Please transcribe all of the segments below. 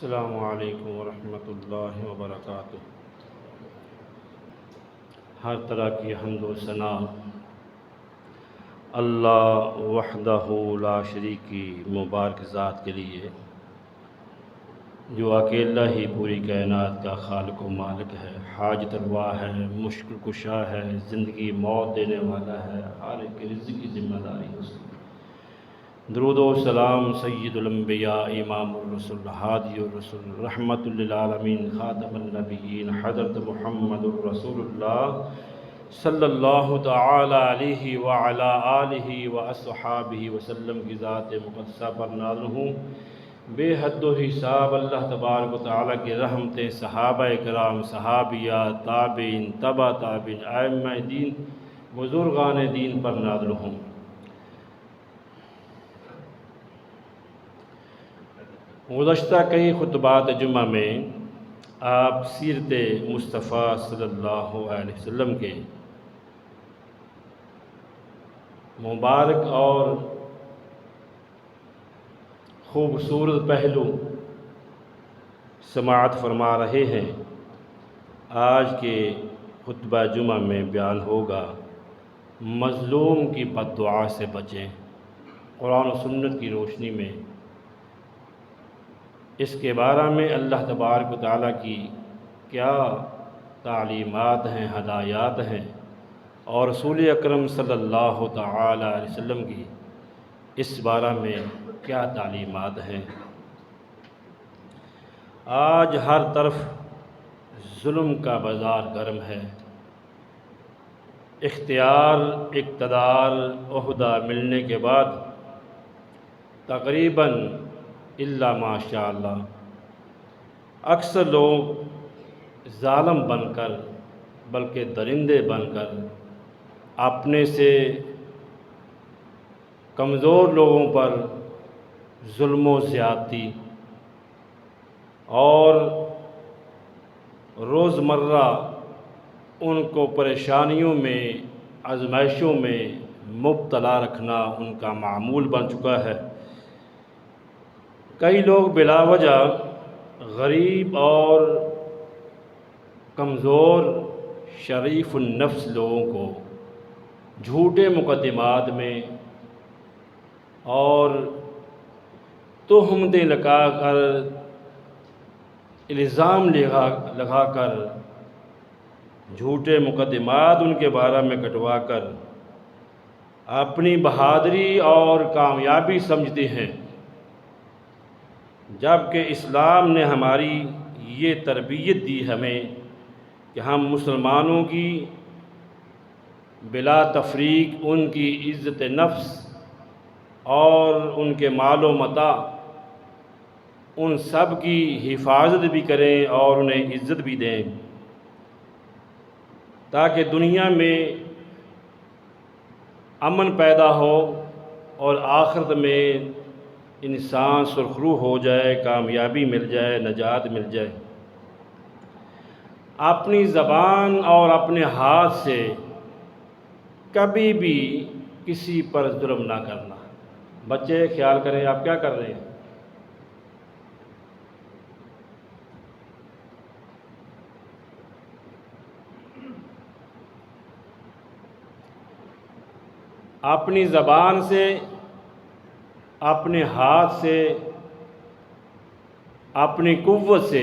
السلام علیکم ورحمۃ اللہ وبرکاتہ۔ ہر طرح کی حمد و ثنا اللہ وحدہ لا شریک کی مبارک ذات کے لیے، جو اکیلا ہی پوری کائنات کا خالق و مالک ہے، حاجت روا ہے، مشکل کشا ہے، زندگی موت دینے والا ہے، ہر ایک رزق کی ذمہ داری اس کی۔ درود و سلام سید الانبیاء امام الرسل ہادی الرسل رحمت للعالمین خاتم النبیین حضرت محمد الرسول اللہ صلی اللہ تعالی علیہ وعلا آلہ واصحابہ وسلم کی ذات مقدسہ پر نازل ہوں۔ بے حد و حساب اللہ تبارک و تعالیٰ کی رحمتیں صحابہ کرام، صحابیات، تابعین، تبع تابعین، ائمہ دین، بزرگان دین پر نازل ہوں۔ گزشتہ کئی خطبات جمعہ میں آپ سیرت مصطفیٰ صلی اللہ علیہ وسلم کے مبارک اور خوبصورت پہلو سماعت فرما رہے ہیں۔ آج کے خطبہ جمعہ میں بیان ہوگا مظلوم کی بد دعا سے بچیں۔ قرآن و سنت کی روشنی میں اس کے بارے میں اللہ تبارک و تعالیٰ کی کیا تعلیمات ہیں، ہدایات ہیں، اور رسول اکرم صلی اللہ تعالی علیہ وسلم کی اس بارے میں کیا تعلیمات ہیں۔ آج ہر طرف ظلم کا بازار گرم ہے۔ اختیار، اقتدار، عہدہ ملنے کے بعد تقریباً الا ماشاء اللہ اکثر لوگ ظالم بن کر، بلکہ درندے بن کر، اپنے سے کمزور لوگوں پر ظلم و زیادتی اور روزمرہ ان کو پریشانیوں میں، آزمائشوں میں مبتلا رکھنا ان کا معمول بن چکا ہے۔ کئی لوگ بلا وجہ غریب اور کمزور شریف النفس لوگوں کو جھوٹے مقدمات میں اور تہمتیں لگا کر، الزام لگا کر، جھوٹے مقدمات ان کے بارے میں کٹوا کر اپنی بہادری اور کامیابی سمجھتے ہیں، جبکہ اسلام نے ہماری یہ تربیت دی ہمیں کہ ہم مسلمانوں کی بلا تفریق ان کی عزت نفس اور ان کے مال و متاع ان سب کی حفاظت بھی کریں اور انہیں عزت بھی دیں، تاکہ دنیا میں امن پیدا ہو اور آخرت میں انسان سرخرو ہو جائے، کامیابی مل جائے، نجات مل جائے۔ اپنی زبان اور اپنے ہاتھ سے کبھی بھی کسی پر ظلم نہ کرنا۔ بچے خیال کریں آپ کیا کر رہے ہیں۔ اپنی زبان سے، اپنے ہاتھ سے، اپنی قوت سے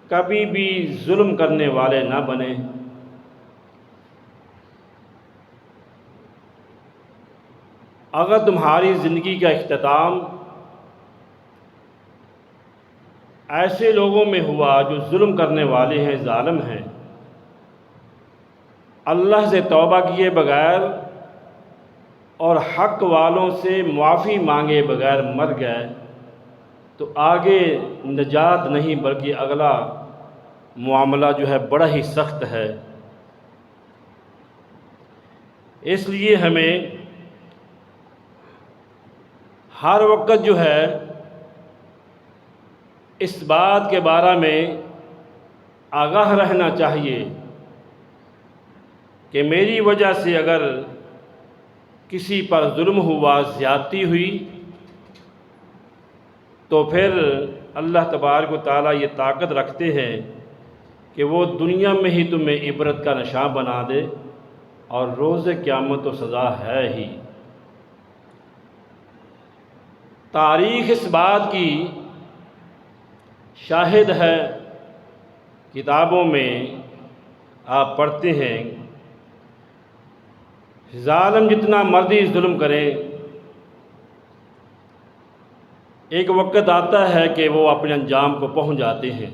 کبھی بھی ظلم کرنے والے نہ بنیں۔ اگر تمہاری زندگی کا اختتام ایسے لوگوں میں ہوا جو ظلم کرنے والے ہیں، ظالم ہیں، اللہ سے توبہ کیے بغیر اور حق والوں سے معافی مانگے بغیر مر گئے تو آگے نجات نہیں بلکہ اگلا معاملہ جو ہے بڑا ہی سخت ہے۔ اس لیے ہمیں ہر وقت جو ہے اس بات کے بارے میں آگاہ رہنا چاہیے کہ میری وجہ سے اگر کسی پر ظلم ہوا، زیادتی ہوئی، تو پھر اللہ تبارک و تعالیٰ یہ طاقت رکھتے ہیں کہ وہ دنیا میں ہی تمہیں عبرت کا نشاں بنا دے، اور روز قیامت تو سزا ہے ہی۔ تاریخ اس بات کی شاہد ہے، کتابوں میں آپ پڑھتے ہیں، ظالم جتنا مرضی ظلم کریں، ایک وقت آتا ہے کہ وہ اپنے انجام کو پہنچ جاتے ہیں۔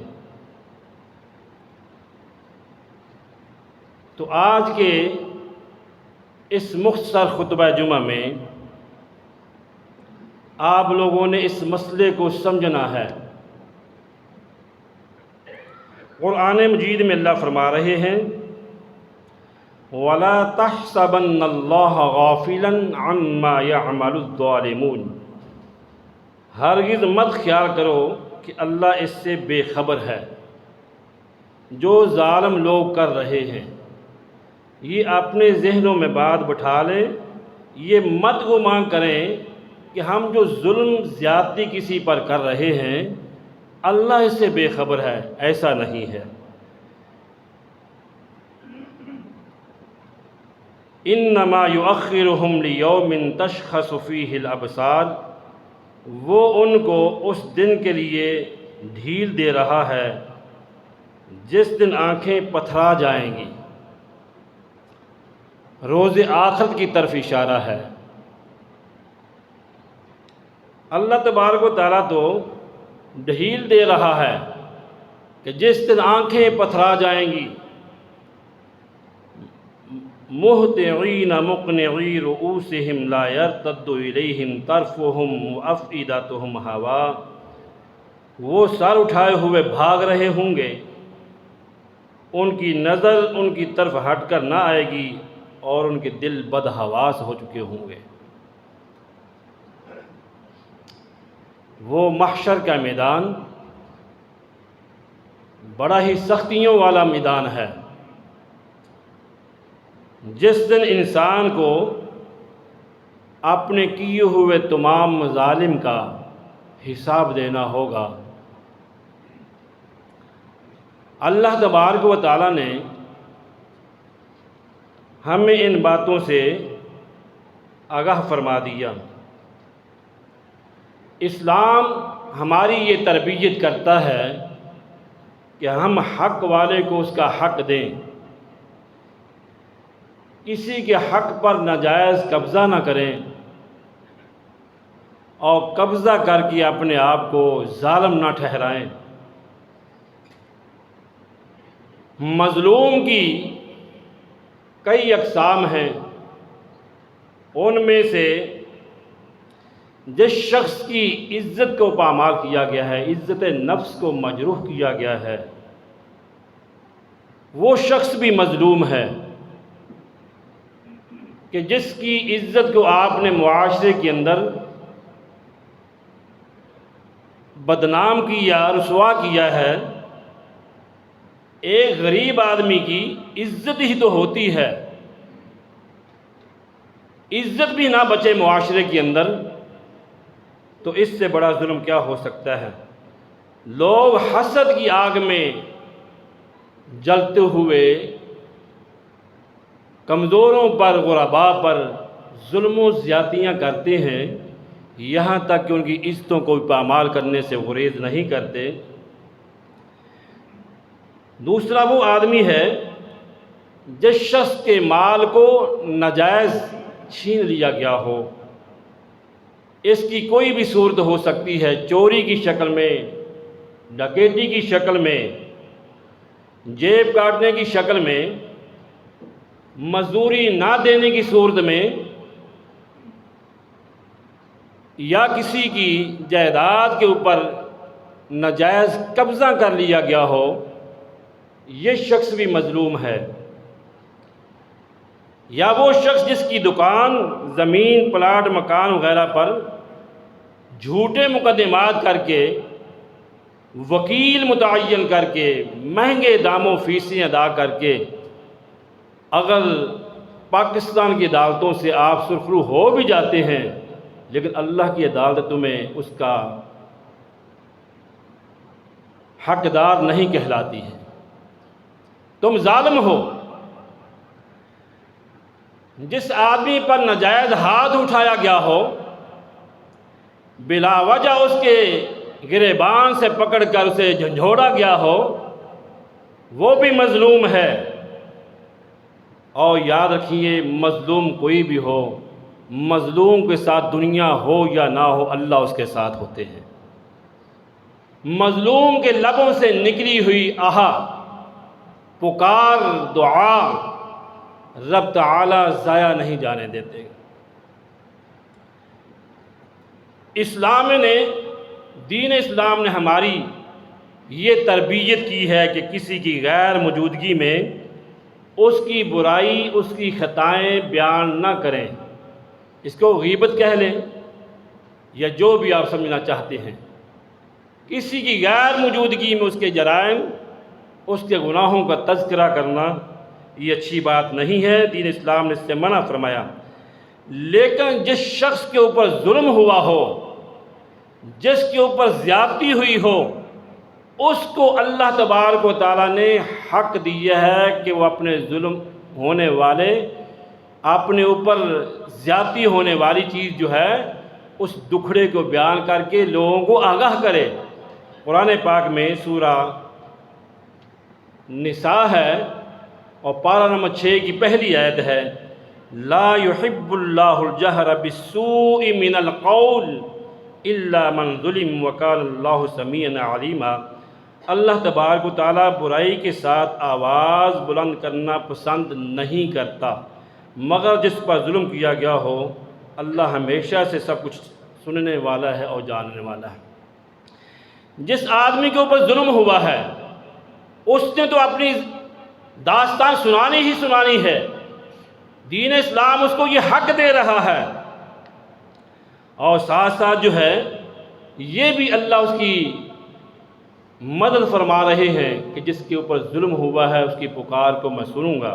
تو آج کے اس مختصر خطبہ جمعہ میں آپ لوگوں نے اس مسئلے کو سمجھنا ہے۔ قرآن مجید میں اللہ فرما رہے ہیں وَلَا تَحْسَبَنَّ اللَّهَ غَافِلًا عَمَّا يَعْمَلُ الظَّالِمُونَ، ہرگز مت خیال کرو کہ اللہ اس سے بے خبر ہے جو ظالم لوگ کر رہے ہیں۔ یہ اپنے ذہنوں میں بات بٹھا لیں، یہ مت گمان کریں کہ ہم جو ظلم زیادتی کسی پر کر رہے ہیں اللہ اس سے بے خبر ہے، ایسا نہیں ہے۔ انما یؤخرہم لیوم تشخص فیہ الابصار، وہ ان کو اس دن کے لیے ڈھیل دے رہا ہے جس دن آنکھیں پتھرا جائیں گی۔ روز آخرت کی طرف اشارہ ہے۔ اللہ تبارک و تعالیٰ تو ڈھیل دے رہا ہے کہ جس دن آنکھیں پتھرا جائیں گی، مہطعین مقنعی رؤوسہم لا یرتد الیہم طرفہم وافئدتہم ہوا، وہ سر اٹھائے ہوئے بھاگ رہے ہوں گے، ان کی نظر ان کی طرف ہٹ کر نہ آئے گی اور ان کے دل بدحواس ہو چکے ہوں گے۔ وہ محشر کا میدان بڑا ہی سختیوں والا میدان ہے، جس دن انسان کو اپنے کیے ہوئے تمام مظالم کا حساب دینا ہوگا۔ اللہ تبارک و تعالیٰ نے ہمیں ان باتوں سے آگاہ فرما دیا۔ اسلام ہماری یہ تربیت کرتا ہے کہ ہم حق والے کو اس کا حق دیں، کسی کے حق پر ناجائز قبضہ نہ کریں اور قبضہ کر کے اپنے آپ کو ظالم نہ ٹھہرائیں۔ مظلوم کی کئی اقسام ہیں، ان میں سے جس شخص کی عزت کو پامال کیا گیا ہے، عزت نفس کو مجروح کیا گیا ہے، وہ شخص بھی مظلوم ہے کہ جس کی عزت کو آپ نے معاشرے کے اندر بدنام کیا، رسوا کیا ہے۔ ایک غریب آدمی کی عزت ہی تو ہوتی ہے، عزت بھی نہ بچے معاشرے کے اندر تو اس سے بڑا ظلم کیا ہو سکتا ہے۔ لوگ حسد کی آگ میں جلتے ہوئے کمزوروں پر، غرباء پر ظلم و زیادتیاں کرتے ہیں، یہاں تک کہ ان کی عزتوں کو پامال کرنے سے گریز نہیں کرتے۔ دوسرا وہ آدمی ہے جس شخص کے مال کو ناجائز چھین لیا گیا ہو، اس کی کوئی بھی صورت ہو سکتی ہے، چوری کی شکل میں، ڈکیتی کی شکل میں، جیب کاٹنے کی شکل میں، مزدوری نہ دینے کی صورت میں، یا کسی کی جائیداد کے اوپر ناجائز قبضہ کر لیا گیا ہو، یہ شخص بھی مظلوم ہے۔ یا وہ شخص جس کی دکان، زمین، پلاٹ، مکان وغیرہ پر جھوٹے مقدمات کر کے، وکیل متعین کر کے، مہنگے داموں فیسیں ادا کر کے، اگر پاکستان کی عدالتوں سے آپ سرخرو ہو بھی جاتے ہیں، لیکن اللہ کی عدالت تمہیں اس کا حقدار نہیں کہلاتی ہے۔ تم ظالم ہو۔ جس آدمی پر ناجائز ہاتھ اٹھایا گیا ہو، بلا وجہ اس کے گریبان سے پکڑ کر اسے جھنجھوڑا گیا ہو، وہ بھی مظلوم ہے۔ اور یاد رکھیے، مظلوم کوئی بھی ہو، مظلوم کے ساتھ دنیا ہو یا نہ ہو، اللہ اس کے ساتھ ہوتے ہیں۔ مظلوم کے لبوں سے نکلی ہوئی آہا، پکار، دعا رب تعالی ضائع نہیں جانے دیتے۔ دین اسلام نے ہماری یہ تربیت کی ہے کہ کسی کی غیر موجودگی میں اس کی برائی، اس کی خطائیں بیان نہ کریں۔ اس کو غیبت کہہ لیں یا جو بھی آپ سمجھنا چاہتے ہیں۔ کسی کی غیر موجودگی میں اس کے جرائم، اس کے گناہوں کا تذکرہ کرنا یہ اچھی بات نہیں ہے، دین اسلام نے اس سے منع فرمایا۔ لیکن جس شخص کے اوپر ظلم ہوا ہو، جس کے اوپر زیادتی ہوئی ہو، اس کو اللہ تبارک و تعالیٰ نے حق دیا ہے کہ وہ اپنے ظلم ہونے والے، اپنے اوپر زیادتی ہونے والی چیز جو ہے اس دکھڑے کو بیان کر کے لوگوں کو آگاہ کرے۔ قرآن پاک میں سورہ نساء ہے اور پارہ نمبر 6 کی پہلی آیت ہے، لا يحب اللہ الجہر بالسوء من القول الا من ظلم وکان اللہ سمیعا علیما۔ اللہ تبارک و تعالیٰ برائی کے ساتھ آواز بلند کرنا پسند نہیں کرتا مگر جس پر ظلم کیا گیا ہو۔ اللہ ہمیشہ سے سب کچھ سننے والا ہے اور جاننے والا ہے۔ جس آدمی کے اوپر ظلم ہوا ہے، اس نے تو اپنی داستان سنانی ہی سنانی ہے۔ دین اسلام اس کو یہ حق دے رہا ہے، اور ساتھ ساتھ جو ہے یہ بھی اللہ اس کی مدد فرما رہے ہیں کہ جس کے اوپر ظلم ہوا ہے اس کی پکار کو میں سنوں گا۔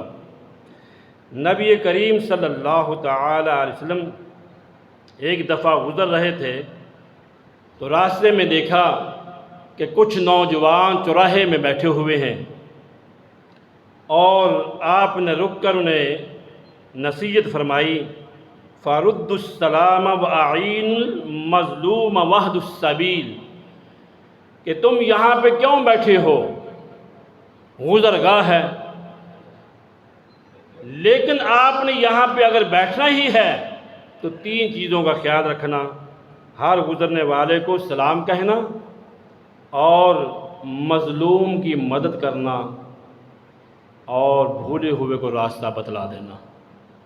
نبی کریم صلی اللہ تعالی علیہ وسلم ایک دفعہ گزر رہے تھے تو راستے میں دیکھا کہ کچھ نوجوان چوراہے میں بیٹھے ہوئے ہیں، اور آپ نے رک کر انہیں نصیحت فرمائی، فَرُدُّ السَّلَامَ وَأَعِينُ الْمَظْلُومَ وَاهْدُ السَّبِيلِ، کہ تم یہاں پہ کیوں بیٹھے ہو؟ گزرگاہ ہے، لیکن آپ نے یہاں پہ اگر بیٹھنا ہی ہے تو 3 چیزوں کا خیال رکھنا، ہر گزرنے والے کو سلام کہنا، اور مظلوم کی مدد کرنا، اور بھولے ہوئے کو راستہ بتلا دینا۔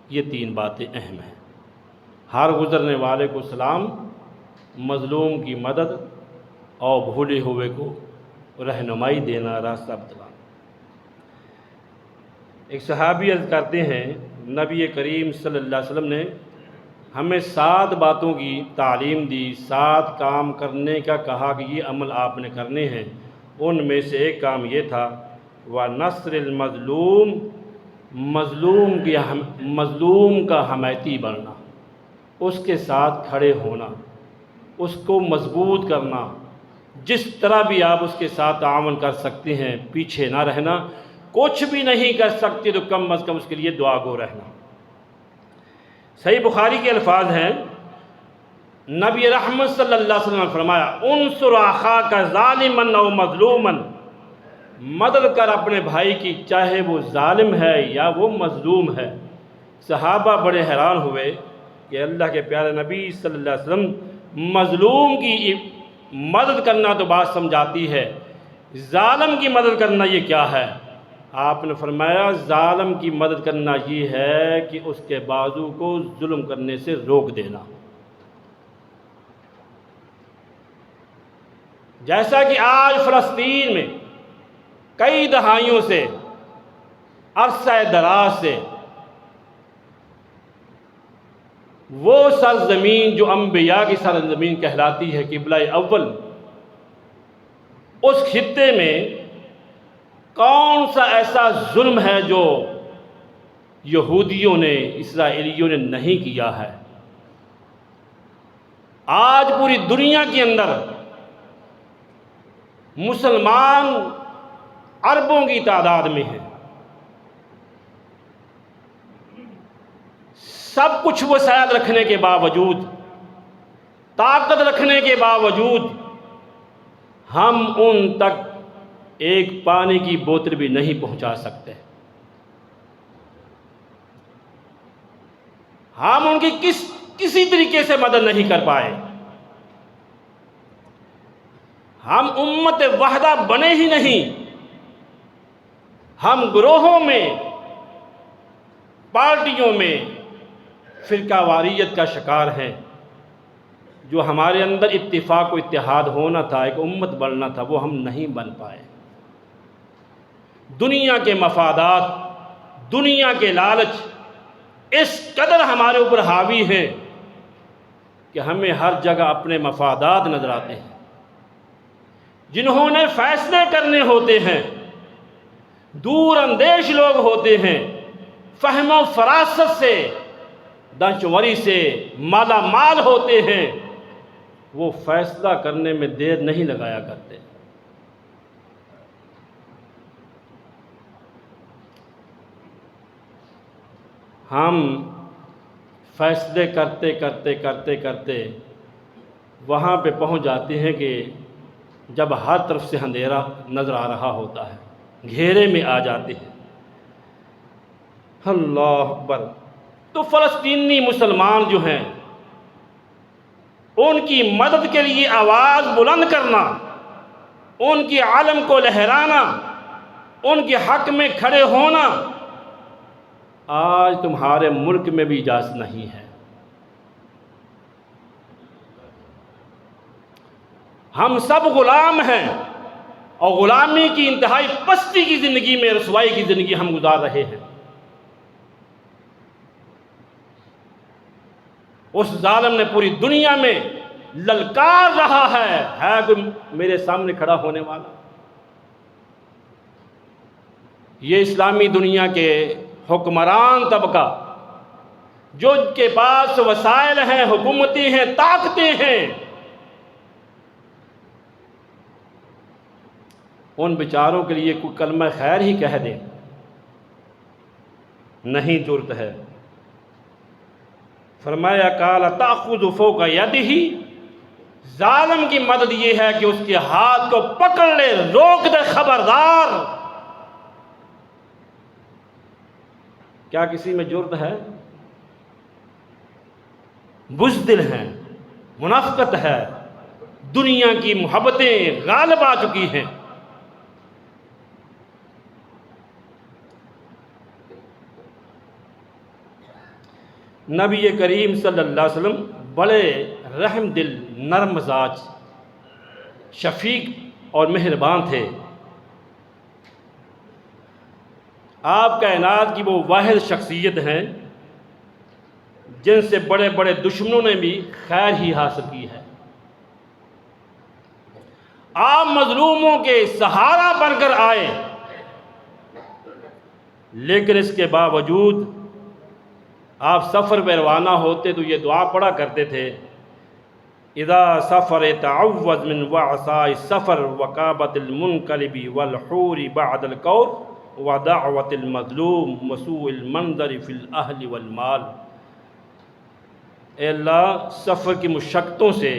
یہ 3 باتیں اہم ہیں، ہر گزرنے والے کو سلام، مظلوم کی مدد، اور بھولے ہوئے کو رہنمائی دینا، راستہ بتلانا۔ ایک صحابی عرض کرتے ہیں، نبی کریم صلی اللہ علیہ وسلم نے ہمیں 7 باتوں کی تعلیم دی، 7 کام کرنے کا کہا کہ یہ عمل آپ نے کرنے ہیں۔ ان میں سے ایک کام یہ تھا، وَنَصْرِ الْمَظْلُومِ، مظلوم کا حمایتی بننا، اس کے ساتھ کھڑے ہونا، اس کو مضبوط کرنا، جس طرح بھی آپ اس کے ساتھ تعاون کر سکتے ہیں پیچھے نہ رہنا، کچھ بھی نہیں کر سکتے تو کم از کم اس کے لیے دعا گو رہنا۔ صحیح بخاری کے الفاظ ہیں، نبی رحمت صلی اللہ علیہ وسلم نے فرمایا، انصر اخاک ظالما او مظلوما، مدد کر اپنے بھائی کی، چاہے وہ ظالم ہے یا وہ مظلوم ہے۔ صحابہ بڑے حیران ہوئے کہ اللہ کے پیارے نبی صلی اللہ علیہ وسلم مظلوم کی مدد کرنا تو بات سمجھاتی ہے، ظالم کی مدد کرنا یہ کیا ہے؟ آپ نے فرمایا ظالم کی مدد کرنا یہ ہے کہ اس کے بازو کو ظلم کرنے سے روک دینا۔ جیسا کہ آج فلسطین میں کئی دہائیوں سے، عرصہ دراز سے، وہ سرزمین جو انبیاء کی سرزمین کہلاتی ہے، قبلہ اول، اس خطے میں کون سا ایسا ظلم ہے جو یہودیوں نے، اسرائیلیوں نے نہیں کیا ہے؟ آج پوری دنیا کے اندر مسلمان اربوں کی تعداد میں ہیں، سب کچھ وسائل رکھنے کے باوجود، طاقت رکھنے کے باوجود ہم ان تک ایک پانی کی بوتل بھی نہیں پہنچا سکتے۔ ہم ان کی کسی طریقے سے مدد نہیں کر پائے۔ ہم امت وحدہ بنے ہی نہیں، ہم گروہوں میں، پارٹیوں میں فرقہ واریت کا شکار ہیں۔ جو ہمارے اندر اتفاق و اتحاد ہونا تھا، ایک امت بننا تھا، وہ ہم نہیں بن پائے۔ دنیا کے مفادات، دنیا کے لالچ اس قدر ہمارے اوپر حاوی ہیں کہ ہمیں ہر جگہ اپنے مفادات نظر آتے ہیں۔ جنہوں نے فیصلے کرنے ہوتے ہیں، دور اندیش لوگ ہوتے ہیں، فہم و فراست سے، دانشوری سے مالا مال ہوتے ہیں، وہ فیصلہ کرنے میں دیر نہیں لگایا کرتے۔ ہم فیصلے کرتے کرتے کرتے کرتے وہاں پہ پہنچ جاتے ہیں کہ جب ہر طرف سے اندھیرا نظر آ رہا ہوتا ہے، گھیرے میں آ جاتے ہیں۔ اللہ اکبر۔ تو فلسطینی مسلمان جو ہیں، ان کی مدد کے لیے آواز بلند کرنا، ان کی علم کو لہرانا، ان کے حق میں کھڑے ہونا آج تمہارے ملک میں بھی اجازت نہیں ہے۔ ہم سب غلام ہیں، اور غلامی کی انتہائی پستی کی زندگی میں، رسوائی کی زندگی ہم گزار رہے ہیں۔ اس ظالم نے پوری دنیا میں للکار رہا ہے کوئی میرے سامنے کھڑا ہونے والا؟ یہ اسلامی دنیا کے حکمران طبقہ، جو کے پاس وسائل ہیں، حکومتیں ہیں، طاقتیں ہیں، ان بیچاروں کے لیے کوئی کلمہ خیر ہی کہہ دیں، نہیں جرت ہے۔ فرمایا قال تأخذ فوق یدہ، ظالم کی مدد یہ ہے کہ اس کے ہاتھ کو پکڑ لے، روک دے، خبردار۔ کیا کسی میں جرت ہے؟ بزدل ہیں، منافقت ہے، دنیا کی محبتیں غالب آ چکی ہیں۔ نبی کریم صلی اللہ علیہ وسلم بڑے رحم دل، نرم مزاج، شفیق اور مہربان تھے۔ آپ کائنات کی وہ واحد شخصیت ہیں جن سے بڑے بڑے دشمنوں نے بھی خیر ہی حاصل کی ہے۔ آپ مظلوموں کے سہارا بن کر آئے، لیکن اس کے باوجود آپ سفر پہ روانہ ہوتے تو یہ دعا پڑھا کرتے تھے، اذا سفر تعوذ من وعثاء السفر وکابت المنقلب والحور بعد القور ودعوت المظلوم وسوء المنظر فی الاہل والمال۔ اے اللہ، سفر کی مشقتوں سے،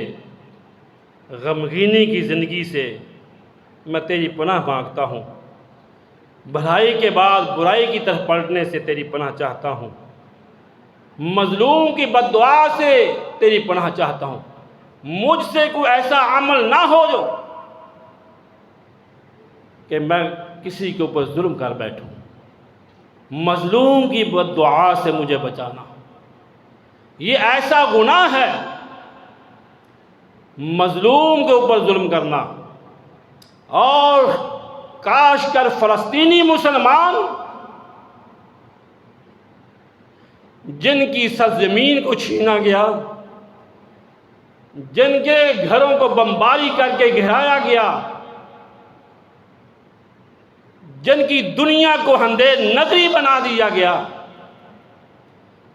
غمگینی کی زندگی سے میں تیری پناہ مانگتا ہوں، بھلائی کے بعد برائی کی طرف پلٹنے سے تیری پناہ چاہتا ہوں، مظلوم کی بد دعا سے تیری پناہ چاہتا ہوں۔ مجھ سے کوئی ایسا عمل نہ ہو جو کہ میں کسی کے اوپر ظلم کر بیٹھوں، مظلوم کی بد دعا سے مجھے بچانا۔ یہ ایسا گناہ ہے مظلوم کے اوپر ظلم کرنا، اور کاش کر فلسطینی مسلمان جن کی سرزمین کو چھینا گیا، جن کے گھروں کو بمباری کر کے گھرایا گیا، جن کی دنیا کو اندھیر نظری بنا دیا گیا،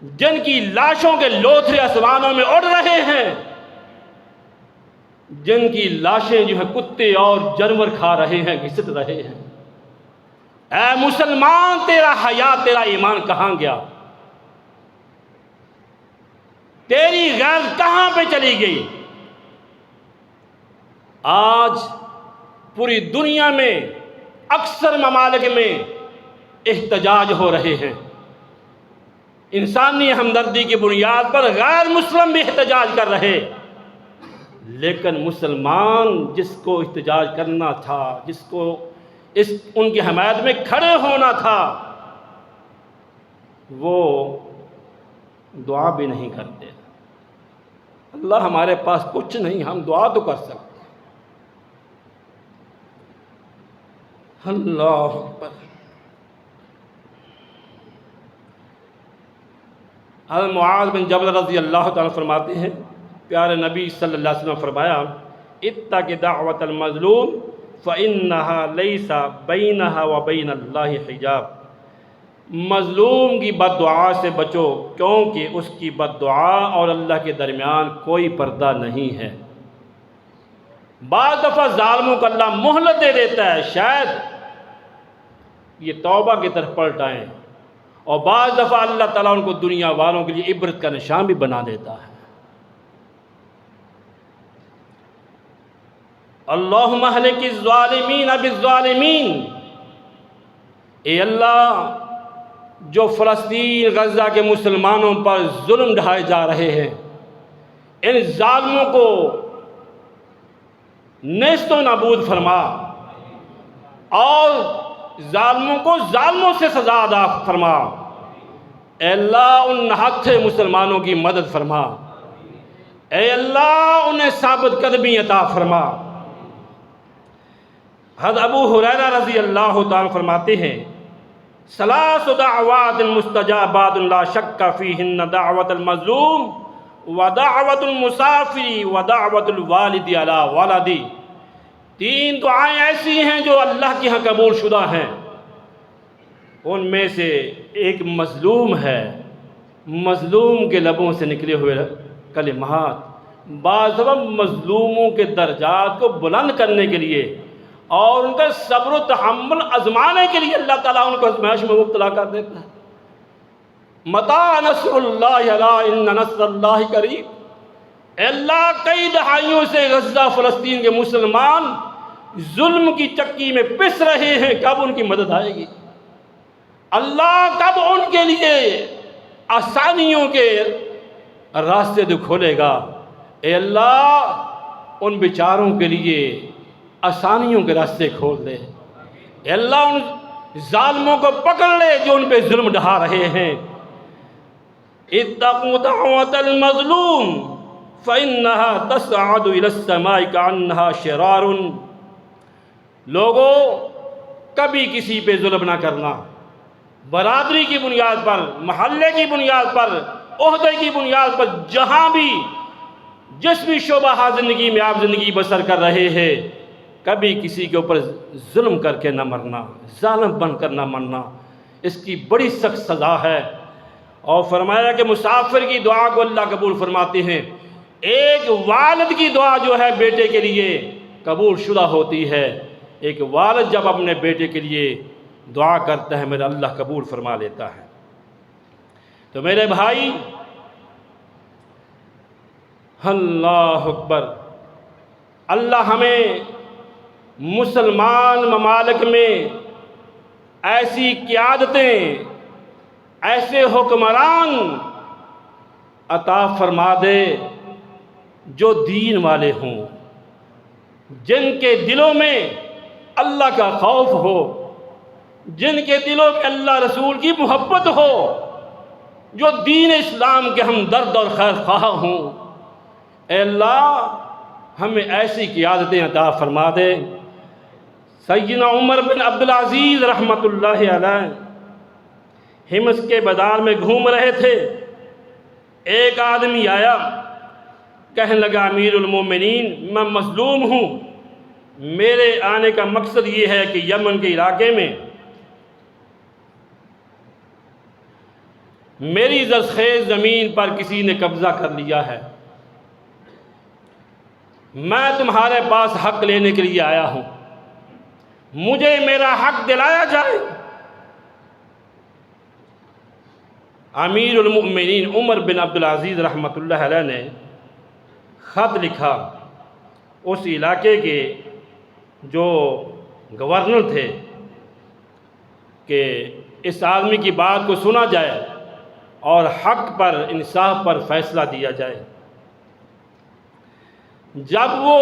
جن کی لاشوں کے لوتھڑے آسمانوں میں اڑ رہے ہیں، جن کی لاشیں جو ہیں کتے اور جانور کھا رہے ہیں، گھسٹ رہے ہیں۔ اے مسلمان، تیرا حیا، تیرا ایمان کہاں گیا؟ تیری غیرت کہاں پہ چلی گئی؟ آج پوری دنیا میں اکثر ممالک میں احتجاج ہو رہے ہیں، انسانی ہمدردی کی بنیاد پر غیر مسلم بھی احتجاج کر رہے، لیکن مسلمان جس کو احتجاج کرنا تھا، جس کو ان کی حمایت میں کھڑے ہونا تھا، وہ دعا بھی نہیں کرتے۔ اللہ ہمارے پاس کچھ نہیں، ہم دعا تو کر سکتے۔ اللہ اکبر۔ حضرت معاذ بن جبل رضی اللہ تعالیٰ فرماتے ہیں، پیارے نبی صلی اللہ علیہ وسلم فرمایا، اتق دعوت المظلوم فإنها ليس بينها وبين الله حجاب۔ مظلوم کی بد دعا سے بچو، کیونکہ اس کی بد دعا اور اللہ کے درمیان کوئی پردہ نہیں ہے۔ بعض دفعہ ظالموں کو اللہ مہلت دے دیتا ہے، شاید یہ توبہ کی طرف پلٹ آئیں، اور بعض دفعہ اللہ تعالیٰ ان کو دنیا والوں کے لیے عبرت کا نشان بھی بنا دیتا ہے۔ اللہم اہلک الظالمین بالظالمین، اے اللہ جو فلسطین غزہ کے مسلمانوں پر ظلم ڈھائے جا رہے ہیں، ان ظالموں کو نیست و نابود فرما، اور ظالموں کو ظالموں سے سزا ادا فرما۔ اے اللہ ان نہتھے مسلمانوں کی مدد فرما، اے اللہ انہیں ثابت قدمی عطا فرما۔ حضرت ابو ہریرہ رضی اللہ تعالیٰ فرماتے ہیں، ثلاث دعوات مستجابات لا شک فیہن دعوت المظلوم ودعوت المسافر ودعوت الوالد علی ولدی۔ تین دعائیں ایسی ہیں جو اللہ کے ہاں قبول شدہ ہیں، ان میں سے ایک مظلوم ہے۔ مظلوم کے لبوں سے نکلے ہوئے کلمات بعض دفعہ مظلوموں کے درجات کو بلند کرنے کے لیے اور ان کا صبر و تحمل آزمانے کے لیے اللہ تعالیٰ ان کو آزمائش میں مبتلا کر دیتا ہے۔ متى نصر اللہ الا ان نصر اللہ قریب۔ اے اللہ کئی دہائیوں سے غزہ فلسطین کے مسلمان ظلم کی چکی میں پس رہے ہیں، کب ان کی مدد آئے گی؟ اللہ کب ان کے لیے آسانیوں کے راستے تو کھولے گا؟ اے اللہ ان بیچاروں کے لیے آسانیوں کے راستے کھول دے۔ اے اللہ ان ظالموں کو پکڑ لے جو ان پہ ظلم ڈھا رہے ہیں۔ اتقوا دعوت المظلوم فإنها تصعد إلى السماء كأنها شرار۔ لوگوں کبھی کسی پہ ظلم نہ کرنا، برادری کی بنیاد پر، محلے کی بنیاد پر، عہدے کی بنیاد پر، جہاں بھی جس بھی شعبہ زندگی میں آپ زندگی بسر کر رہے ہیں، کبھی کسی کے اوپر ظلم کر کے نہ مرنا، ظالم بن کر نہ مرنا، اس کی بڑی سخت سزا ہے۔ اور فرمایا کہ مسافر کی دعا کو اللہ قبول فرماتے ہیں۔ ایک والد کی دعا جو ہے بیٹے کے لیے قبول شدہ ہوتی ہے، ایک والد جب اپنے بیٹے کے لیے دعا کرتا ہے میرا اللہ قبول فرما لیتا ہے۔ تو میرے بھائی، اللہ اکبر، اللہ ہمیں مسلمان ممالک میں ایسی قیادتیں، ایسے حکمران عطا فرما دے جو دین والے ہوں، جن کے دلوں میں اللہ کا خوف ہو، جن کے دلوں میں اللہ رسول کی محبت ہو، جو دین اسلام کے ہمدرد اور خیر خواہ ہوں۔ اے اللہ ہمیں ایسی قیادتیں عطا فرما دے۔ سیدنا عمر بن عبدالعزیز رحمۃ اللہ علیہ حمص کے بازار میں گھوم رہے تھے، ایک آدمی آیا، کہنے لگا امیر المومنین میں مظلوم ہوں، میرے آنے کا مقصد یہ ہے کہ یمن کے علاقے میں میری زرخیز زمین پر کسی نے قبضہ کر لیا ہے، میں تمہارے پاس حق لینے کے لیے آیا ہوں، مجھے میرا حق دلایا جائے۔ امیر المؤمنین عمر بن عبدالعزیز رحمۃ اللہ علیہ نے خط لکھا اس علاقے کے جو گورنر تھے کہ اس آدمی کی بات کو سنا جائے اور حق پر، انصاف پر فیصلہ دیا جائے۔ جب وہ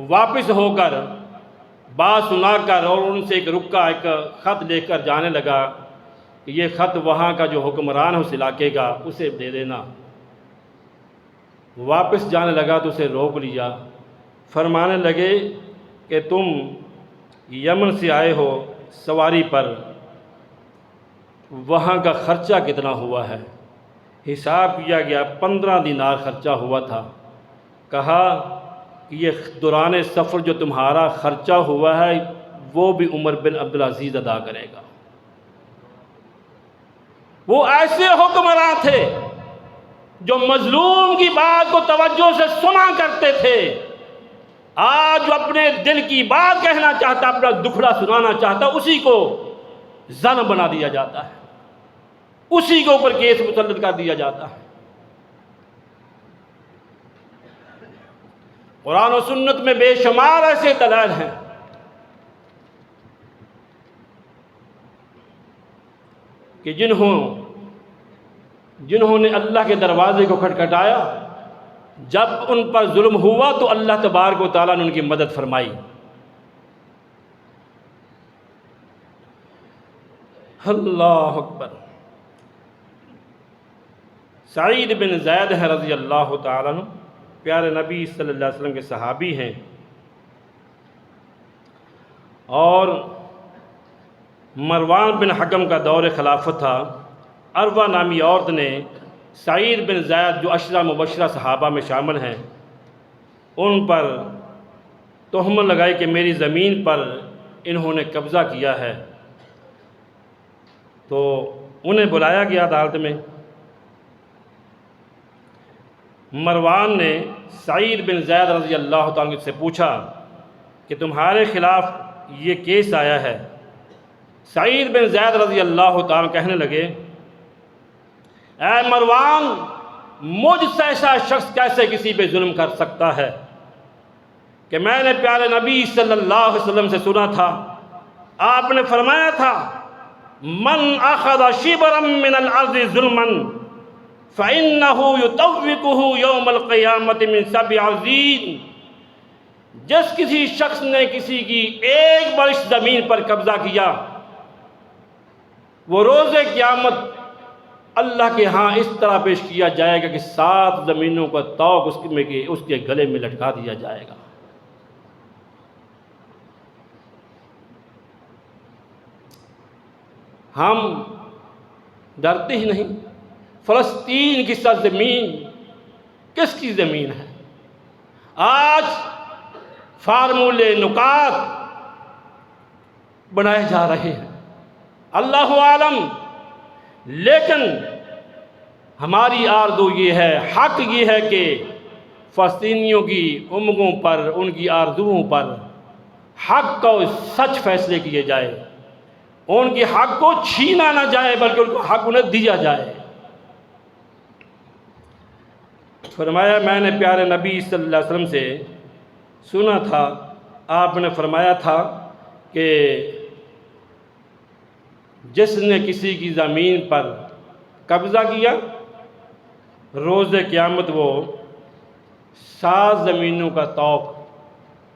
واپس ہو کر بات سنا کر اور ان سے ایک خط لے کر جانے لگا کہ یہ خط وہاں کا جو حکمران ہے اس علاقے کا، اسے دے دینا، واپس جانے لگا تو اسے روک لیا، فرمانے لگے کہ تم یمن سے آئے ہو سواری پر، وہاں کا خرچہ کتنا ہوا ہے؟ حساب کیا گیا 15 دینار خرچہ ہوا تھا۔ کہا کہ یہ دوران سفر جو تمہارا خرچہ ہوا ہے وہ بھی عمر بن عبدالعزیز ادا کرے گا۔ وہ ایسے حکمراں تھے جو مظلوم کی بات کو توجہ سے سنا کرتے تھے۔ آج جو اپنے دل کی بات کہنا چاہتا، اپنا دکھڑا سنانا چاہتا، اسی کو ظالم بنا دیا جاتا ہے، اسی کے اوپر کیس مسلط کر دیا جاتا ہے۔ قرآن و سنت میں بے شمار ایسے دلائل ہیں کہ جنہوں نے اللہ کے دروازے کو کھٹکھٹایا، جب ان پر ظلم ہوا تو اللہ تبارک و تعالیٰ نے ان کی مدد فرمائی۔ اللہ اکبر۔ سعید بن زید رضی اللہ تعالیٰ عنہ پیارے نبی صلی اللہ علیہ وسلم کے صحابی ہیں، اور مروان بن حکم کا دور خلافت تھا۔ عروہ نامی عورت نے سعید بن زید جو عشرہ مبشرہ صحابہ میں شامل ہیں ان پر تہمت لگائی کہ میری زمین پر انہوں نے قبضہ کیا ہے، تو انہیں بلایا گیا عدالت میں۔ مروان نے سعید بن زید رضی اللہ تعالیٰ عنہ سے پوچھا کہ تمہارے خلاف یہ کیس آیا ہے۔ سعید بن زید رضی اللہ تعالیٰ عنہ کہنے لگے، اے مروان، مجھ سے ایسا شخص کیسے کسی پہ ظلم کر سکتا ہے کہ میں نے پیارے نبی صلی اللہ علیہ وسلم سے سنا تھا، آپ نے فرمایا تھا من اخذ شبرا من الارض ظلما فانه يطوقه يوم القیامة من 7 عظیم۔ جس کسی شخص نے کسی کی ایک برش زمین پر قبضہ کیا، وہ روز قیامت اللہ کے ہاں اس طرح پیش کیا جائے گا کہ 7 زمینوں کا طوق اس کے گلے میں لٹکا دیا جائے گا۔ ہم ڈرتے ہی نہیں۔ فلسطین کی سرزمین کس کی زمین ہے؟ آج فارمولے نکات بنائے جا رہے ہیں، اللہ عالم، لیکن ہماری آرزو یہ ہے، حق یہ ہے کہ فلسطینیوں کی امنگوں پر، ان کی آرزوؤں پر حق کو سچ فیصلے کیے جائے، ان کے حق کو چھینا نہ جائے بلکہ ان کو حق انہیں دیا جائے۔ فرمایا میں نے پیارے نبی صلی اللہ علیہ وسلم سے سنا تھا، آپ نے فرمایا تھا کہ جس نے کسی کی زمین پر قبضہ کیا، روز قیامت وہ 7 زمینوں کا طوق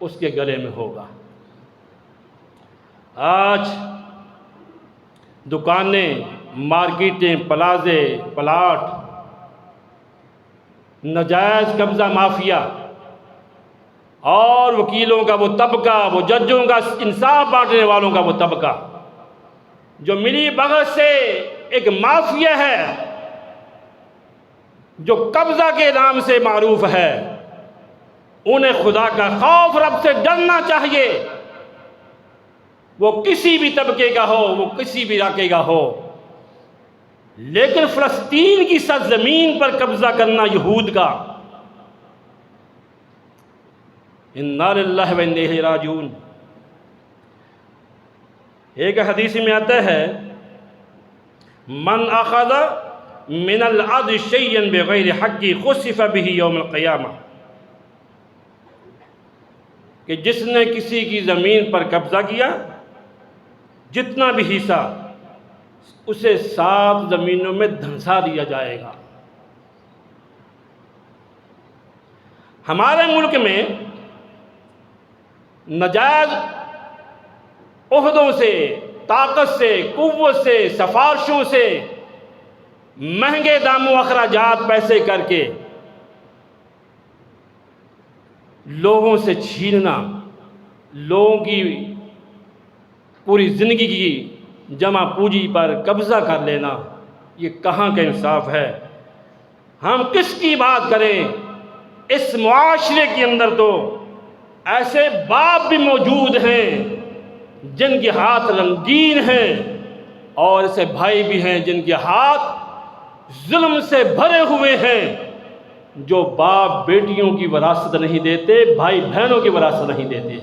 اس کے گلے میں ہوگا۔ آج دکانیں، مارکیٹیں، پلازے، پلاٹ، ناجائز قبضہ مافیا اور وکیلوں کا وہ طبقہ، وہ ججوں کا انصاف بانٹنے والوں کا وہ طبقہ جو ملی بھگت سے ایک مافیا ہے، جو قبضہ کے نام سے معروف ہے، انہیں خدا کا خوف، رب سے ڈرنا چاہیے۔ وہ کسی بھی طبقے کا ہو، وہ کسی بھی علاقے کا ہو، لیکن فلسطین کی سرزمین پر قبضہ کرنا یہود کا، انا للہ و انا الیہ راجعون۔ ایک حدیث میں آتا ہے من اخذ من الارض شیئا بغیر حق خسف به یوم القیامہ، کہ جس نے کسی کی زمین پر قبضہ کیا جتنا بھی حصہ، اسے 7 زمینوں میں دھنسا دیا جائے گا۔ ہمارے ملک میں نجائز عہدوں سے، طاقت سے، قوت سے، سفارشوں سے مہنگے دام و اخراجات پیسے کر کے لوگوں سے چھیننا، لوگوں کی پوری زندگی کی جمع پونجی پر قبضہ کر لینا، یہ کہاں کا انصاف ہے؟ ہم کس کی بات کریں؟ اس معاشرے کے اندر تو ایسے باپ بھی موجود ہیں جن کے ہاتھ رنگین ہیں، اور ایسے بھائی بھی ہیں جن کے ہاتھ ظلم سے بھرے ہوئے ہیں، جو باپ بیٹیوں کی وراثت نہیں دیتے، بھائی بہنوں کی وراثت نہیں دیتے۔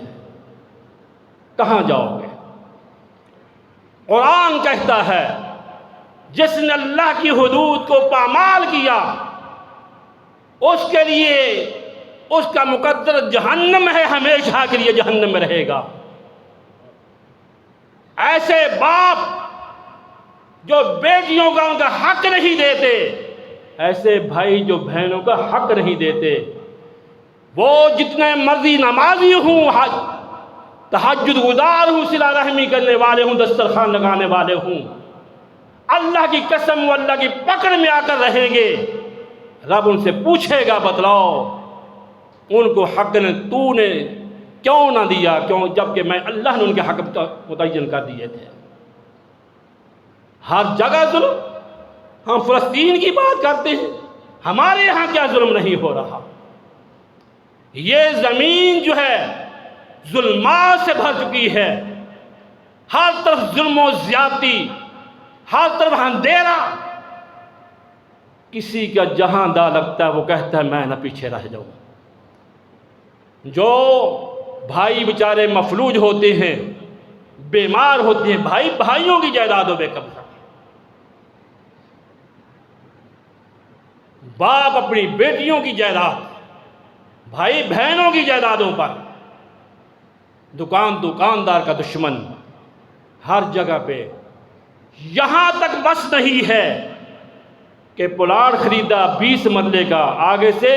کہاں جاؤ گے؟ قرآن کہتا ہے جس نے اللہ کی حدود کو پامال کیا اس کے لیے اس کا مقدر جہنم ہے، ہمیشہ کے لیے جہنم میں رہے گا۔ ایسے باپ جو بیٹیوں کا ان کا حق نہیں دیتے، ایسے بھائی جو بہنوں کا حق نہیں دیتے، وہ جتنے مرضی نمازی ہوں، تہجد گزار ہوں، صلہ رحمی کرنے والے ہوں، دسترخوان لگانے والے ہوں، اللہ کی قسم وہ اللہ کی پکڑ میں آ کر رہیں گے۔ رب ان سے پوچھے گا بتلاؤ ان کو حق نے تو نے کیوں نہ دیا، کیوں جبکہ میں اللہ نے ان کے حق متعین کر دیے تھے۔ ہر جگہ ظلم، ہم فلسطین کی بات کرتے ہیں، ہمارے یہاں کیا ظلم نہیں ہو رہا؟ یہ زمین جو ہے ظلمات سے بھر چکی ہے، ہر طرف ظلم و زیادتی، ہر طرف اندھیرا۔ کسی کا جہاں دا لگتا ہے وہ کہتا ہے میں نہ پیچھے رہ جاؤں۔ جو بھائی بیچارے مفلوج ہوتے ہیں، بیمار ہوتے ہیں، بھائی بھائیوں کی جائیدادوں پہ قبضہ، باپ اپنی بیٹیوں کی جائیداد، بھائی بہنوں کی جائیدادوں پر، دکاندار کا دشمن، ہر جگہ پہ۔ یہاں تک بس نہیں ہے کہ پلاٹ خریدا 20 مرلے کا، آگے سے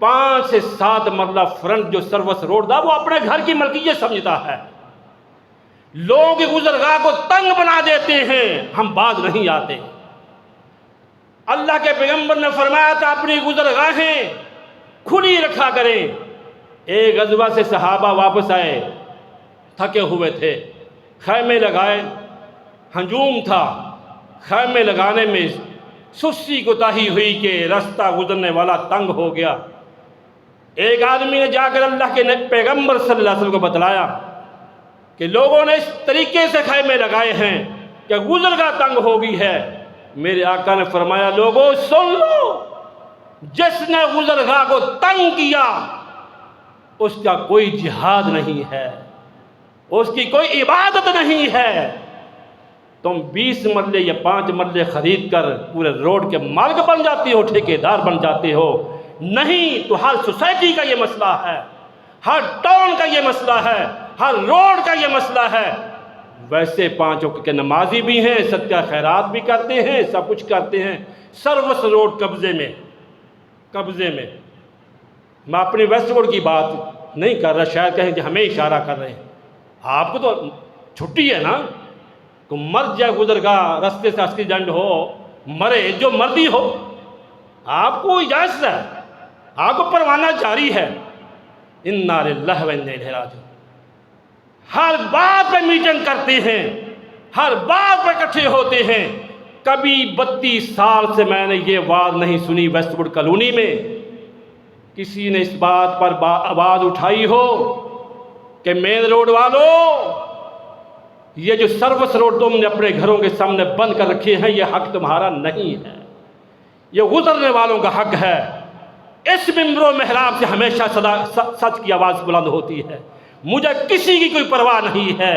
5 سے 7 مرلہ فرنٹ جو سروس روڈ تھا وہ اپنے گھر کی ملکیت سمجھتا ہے، لوگوں کی گزرگاہ کو تنگ بنا دیتے ہیں، ہم باز نہیں آتے۔ اللہ کے پیغمبر نے فرمایا تھا اپنی گزرگاہیں کھلی رکھا کریں۔ ایک غزوہ سے صحابہ واپس آئے، تھکے ہوئے تھے، خیمے لگائے، ہجوم تھا، خیمے لگانے میں سستی کوتاہی ہوئی کہ راستہ گزرنے والا تنگ ہو گیا۔ ایک آدمی نے جا کر اللہ کے پیغمبر صلی اللہ علیہ وسلم کو بتلایا کہ لوگوں نے اس طریقے سے خیمے لگائے ہیں کہ گزرگاہ تنگ ہو گئی ہے۔ میرے آقا نے فرمایا لوگوں سن لو، جس نے گزرگاہ کو تنگ کیا اس کا کوئی جہاد نہیں ہے، اس کی کوئی عبادت نہیں ہے۔ تم 20 مرلے یا 5 مرلے خرید کر پورے روڈ کے مالک بن جاتے ہو، ٹھیکیدار بن جاتے ہو؟ نہیں، تو ہر سوسائٹی کا یہ مسئلہ ہے، ہر ٹاؤن کا یہ مسئلہ ہے، ہر روڈ کا یہ مسئلہ ہے۔ ویسے 5 وقت کے نمازی بھی ہیں، صدقہ خیرات بھی کرتے ہیں، سب کچھ کرتے ہیں، سروس روڈ قبضے میں۔ میں اپنی ویسٹ روڈ کی بات نہیں کر رہا، شاید کہیں کہ ہمیں اشارہ کر رہے ہیں، آپ کو تو چھٹی ہے نا، تو مر جائے گزرگاہ، رستے سے ایکسیڈنٹ ہو، مرے، جو مردی ہو، آپ کو اجازت ہے، آپ کو پروانہ جاری ہے۔ انا للہ و انا الیہ راجعون۔ ہر بات پہ میٹنگ کرتے ہیں، ہر بات پہ اکٹھے ہوتے ہیں۔ کبھی 32 سال سے میں نے یہ بات نہیں سنی ویسٹ ووڈ کالونی میں کسی نے اس بات پر آواز اٹھائی ہو کہ مین روڈ والوں، یہ جو سروس روڈ تم نے اپنے گھروں کے سامنے بند کر رکھے ہیں، یہ حق تمہارا نہیں ہے، یہ گزرنے والوں کا حق ہے۔ اس منبر و محراب سے ہمیشہ سچ کی آواز بلند ہوتی ہے، مجھے کسی کی کوئی پرواہ نہیں ہے۔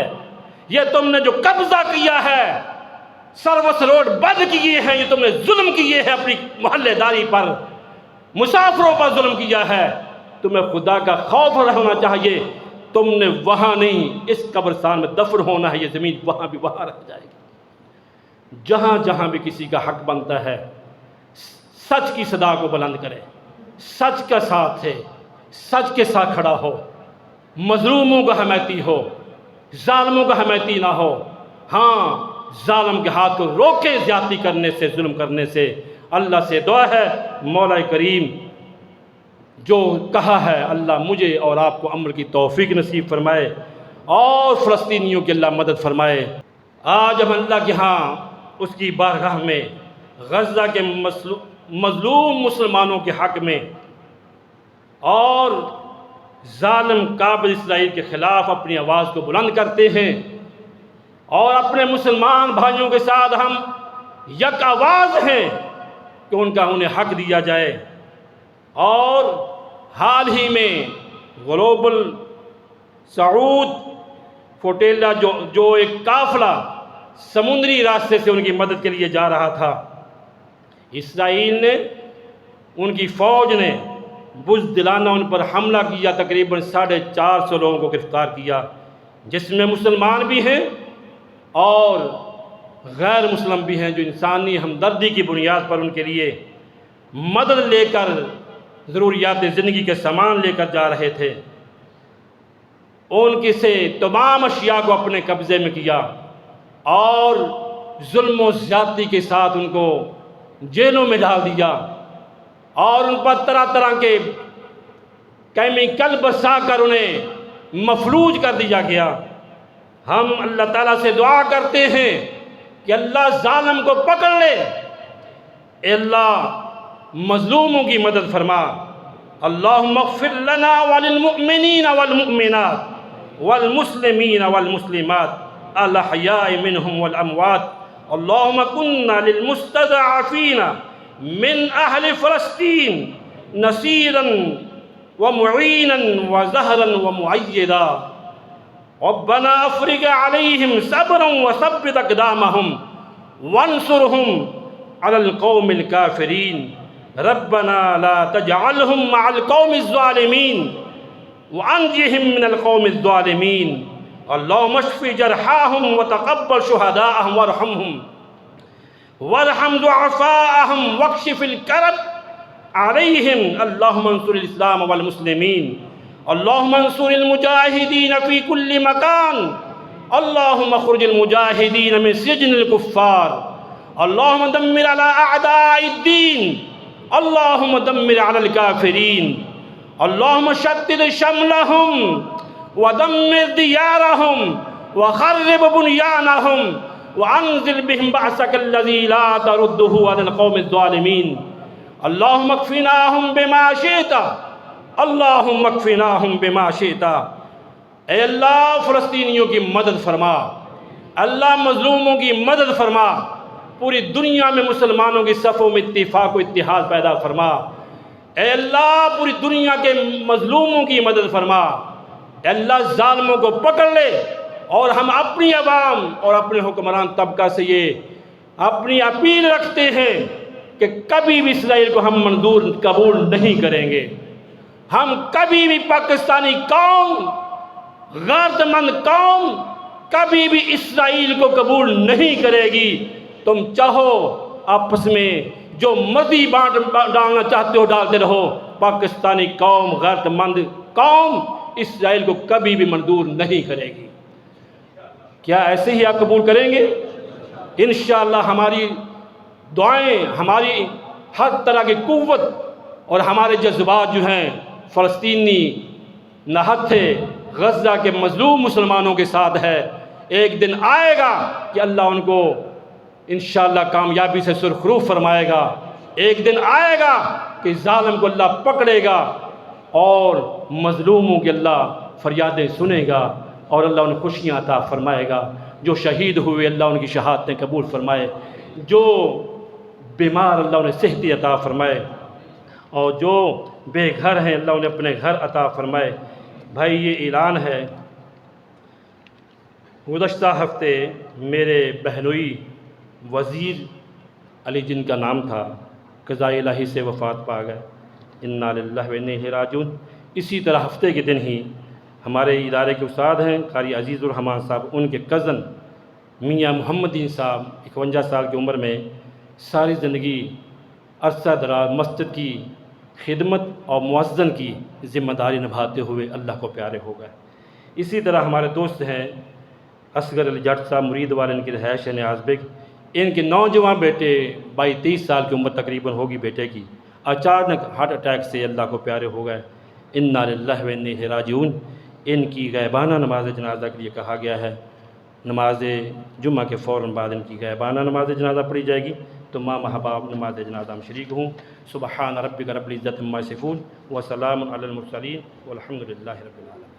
یہ تم نے جو قبضہ کیا ہے، سروس روڈ بند کیے ہیں، یہ تم نے ظلم کیے ہیں، اپنی محلے داری پر مسافروں پر ظلم کیا ہے، تمہیں خدا کا خوف رہنا چاہیے۔ تم نے وہاں نہیں، اس قبرستان میں دفن ہونا ہے، یہ زمین وہاں بھی وہاں رہ جائے گی۔ جہاں جہاں بھی کسی کا حق بنتا ہے، سچ کی صدا کو بلند کرے، سچ کا ساتھ ہے، سچ کے ساتھ کھڑا ہو، مظلوموں کا حمایتی ہو، ظالموں کا حمایتی نہ ہو۔ ہاں، ظالم کے ہاتھ کو روکے زیادتی کرنے سے، ظلم کرنے سے۔ اللہ سے دعا ہے مولا کریم جو کہا ہے اللہ مجھے اور آپ کو عمل کی توفیق نصیب فرمائے، اور فلسطینیوں کی اللہ مدد فرمائے۔ آج ہم اللہ کے ہاں اس کی بارگاہ میں غزہ کے مظلوم مسلمانوں کے حق میں اور ظالم قابض اسرائیل کے خلاف اپنی آواز کو بلند کرتے ہیں، اور اپنے مسلمان بھائیوں کے ساتھ ہم یک آواز ہیں کہ انہیں حق دیا جائے۔ اور حال ہی میں گلوبل سعود فوٹیلا جو ایک قافلہ سمندری راستے سے ان کی مدد کے لیے جا رہا تھا، اسرائیل نے، ان کی فوج نے بزدلانہ ان پر حملہ کیا، تقریباً 450 لوگوں کو گرفتار کیا، جس میں مسلمان بھی ہیں اور غیر مسلم بھی ہیں، جو انسانی ہمدردی کی بنیاد پر ان کے لیے مدد لے کر ضروریات زندگی کے سامان لے کر جا رہے تھے۔ ان کی سے تمام اشیاء کو اپنے قبضے میں کیا اور ظلم و زیادتی کے ساتھ ان کو جیلوں میں ڈال دیا، اور ان پر طرح طرح کے کیمیکل برسا کر انہیں مفلوج کر دیا گیا۔ ہم اللہ تعالیٰ سے دعا کرتے ہیں کہ اللہ ظالم کو پکڑ لے، اے اللہ مظلوموں کی مدد فرما۔ اللہم اغفر لنا وللمؤمنین والمؤمنات والمسلمین والمسلمات الاحیاء منہم والاموات۔ اللہم کننا للمستضعفین من اہل فلسطین نصیرا ومعینا وزہرا ومؤیدا۔ ربنا افرغ علیہم صبرا وثبت اقدامہم وانصرہم علی القوم الکافرین۔ ربنا لا تجعلہم مع القوم الظالمین وانجہم من القوم الظالمین۔ اللہم اشف جرحاہم وتقبل شہداءہم وارحم ضعفاءہم واکشف الکرب علیہم۔ اللہم انصر الاسلام والمسلمین۔ اللہم انصر المجاہدین فی کل مکان۔ اللہم اخرج المجاہدین من سجن الکفار۔ اللہم دمر علی اعداء الدین۔ اللہم دمر علی الکافرین۔ اللہم شتت شملہم ودمر دیارہم وخرب بنیانہم وانزل بہم بعثک الذی لا تردہ علی القوم الظالمین۔ اللہم اکفناہم بما شئت۔ اللہم اکفناہم بما شئت۔ اے اللہ فلسطینیوں کی مدد فرما، اللہ مظلوموں کی مدد فرما، پوری دنیا میں مسلمانوں کی صفوں میں اتفاق و اتحاد پیدا فرما۔ اے اللہ پوری دنیا کے مظلوموں کی مدد فرما۔ اے اللہ ظالموں کو پکڑ لے، اور ہم اپنی عوام اور اپنے حکمران طبقہ سے یہ اپنی اپیل رکھتے ہیں کہ کبھی بھی اسرائیل کو ہم منظور قبول نہیں کریں گے۔ ہم کبھی بھی پاکستانی قوم، غیرت مند قوم کبھی بھی اسرائیل کو قبول نہیں کرے گی۔ تم چاہو آپس میں جو مرضی ڈالنا چاہتے ہو ڈالتے رہو، پاکستانی قوم، غیرت مند قوم اسرائیل کو کبھی بھی منظور نہیں کرے گی۔ کیا ایسے ہی آپ قبول کریں گے؟ انشاءاللہ ہماری دعائیں، ہماری ہر طرح کی قوت اور ہمارے جذبات جو ہیں فلسطینی نہتے غزہ کے مظلوم مسلمانوں کے ساتھ ہے۔ ایک دن آئے گا کہ اللہ ان کو انشاءاللہ کامیابی سے سرخرو فرمائے گا۔ ایک دن آئے گا کہ ظالم کو اللہ پکڑے گا اور مظلوموں کے اللہ فریادیں سنے گا، اور اللہ انہیں خوشیاں عطا فرمائے گا۔ جو شہید ہوئے اللہ ان کی شہادتیں قبول فرمائے، جو بیمار اللہ انہیں صحت عطا فرمائے، اور جو بے گھر ہیں اللہ انہیں اپنے گھر عطا فرمائے۔ بھائی یہ اعلان ہے، گزشتہ ہفتے میرے بہنوئی وزیر علی جن کا نام تھا قضاء الہی سے وفات پا گئے، انا للہ و انا الیہ راجعون۔ اسی طرح ہفتے کے دن ہی ہمارے ادارے کے استاد ہیں قاری عزیز الرحمان صاحب، ان کے کزن میاں محمد دین صاحب 51 سال کی عمر میں ساری زندگی عرصہ دراز مسجد کی خدمت اور مؤذن کی ذمہ داری نبھاتے ہوئے اللہ کو پیارے ہو گئے۔ اسی طرح ہمارے دوست ہیں اصغر علی جٹ صاحب، مرید والے، ان کی رہائش ہے نیاز بیگ، ان کے نوجوان بیٹے 22-23 سال کی عمر تقریباً ہوگی بیٹے کی، اچانک ہارٹ اٹیک سے اللہ کو پیارے ہو گئے، انا للہ و انا الیہ راجعون۔ ان کی غیبانہ نماز جنازہ کے لیے کہا گیا ہے، نماز جمعہ کے فوراً بعد ان کی غیبانہ نماز جنازہ پڑھی جائے گی، تو ماں محباب نماز جنازہ میں شریک ہوں۔ سبحان ربک رب العزت عما یصفون وسلام علی المرسلین والحمد للہ رب العالمین۔